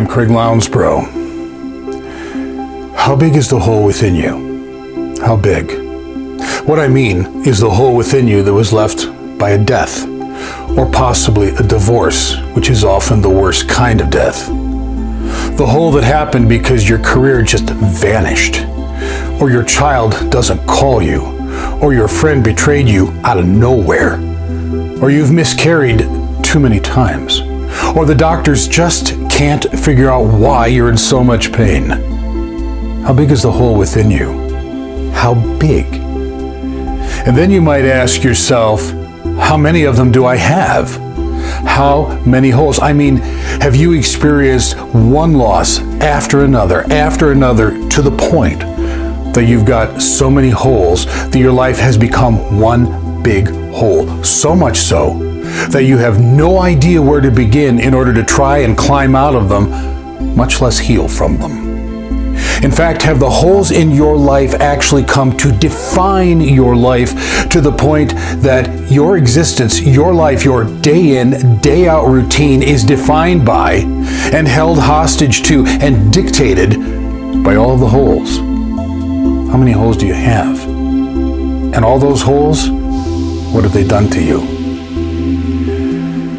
Craig Lounsbrough. How big is the hole within you? How big? What I mean is the hole within you that was left by a death, or possibly a divorce, which is often the worst kind of death. The hole that happened because your career just vanished, or your child doesn't call you, or your friend betrayed you out of nowhere, or you've miscarried too many times, or the doctors just can't figure out why you're in so much pain. How big is the hole within you? How big? And then you might ask yourself, how many of them do I have? How many holes? I mean, have you experienced one loss after another to the point that you've got so many holes that your life has become one big hole? So much so that you have no idea where to begin in order to try and climb out of them, much less heal from them. In fact, have the holes in your life actually come to define your life to the point that your existence, your life, your day in, day out routine is defined by and held hostage to and dictated by all of the holes? How many holes do you have? And all those holes, what have they done to you?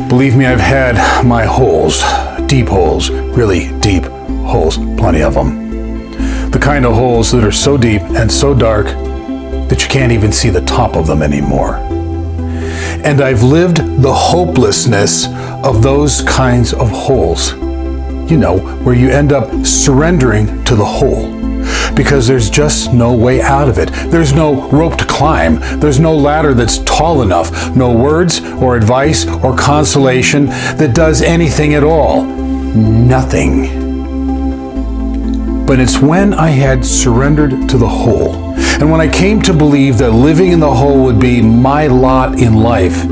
Believe me, I've had my holes, deep holes, really deep holes, plenty of them. The kind of holes that are so deep and so dark that you can't even see the top of them anymore. And I've lived the hopelessness of those kinds of holes. You know, where you end up surrendering to the hole because there's just no way out of it. There's no rope to climb. There's no ladder that's tall enough. No words or advice or consolation that does anything at all. Nothing. But it's when I had surrendered to the hole, and when I came to believe that living in the hole would be my lot in life,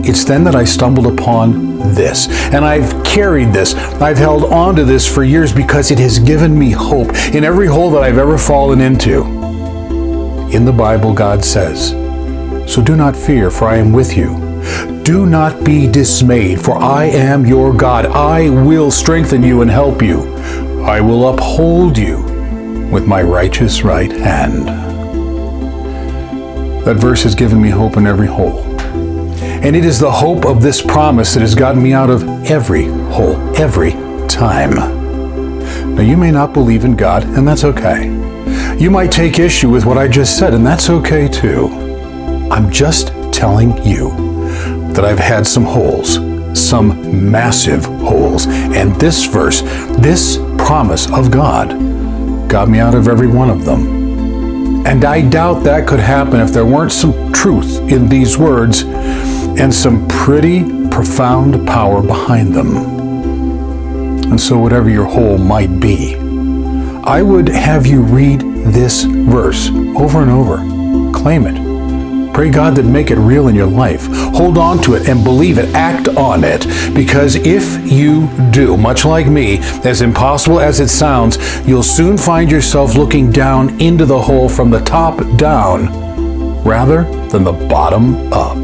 it's then that I stumbled upon this. And I've carried this. I've held on to this for years because it has given me hope in every hole that I've ever fallen into. In the Bible, God says, "So do not fear, for I am with you. Do not be dismayed, for I am your God. I will strengthen you and help you. I will uphold you with my righteous right hand." That verse has given me hope in every hole. And it is the hope of this promise that has gotten me out of every hole, every time. Now, you may not believe in God, and that's okay. You might take issue with what I just said, and that's okay too. I'm just telling you that I've had some holes, some massive holes, and this verse, this promise of God, got me out of every one of them. And I doubt that could happen if there weren't some truth in these words and some pretty profound power behind them. And so whatever your hole might be, I would have you read this verse over and over. Claim it. Pray God that make it real in your life. Hold on to it and believe it. Act on it. Because if you do, much like me, as impossible as it sounds, you'll soon find yourself looking down into the hole from the top down rather than the bottom up.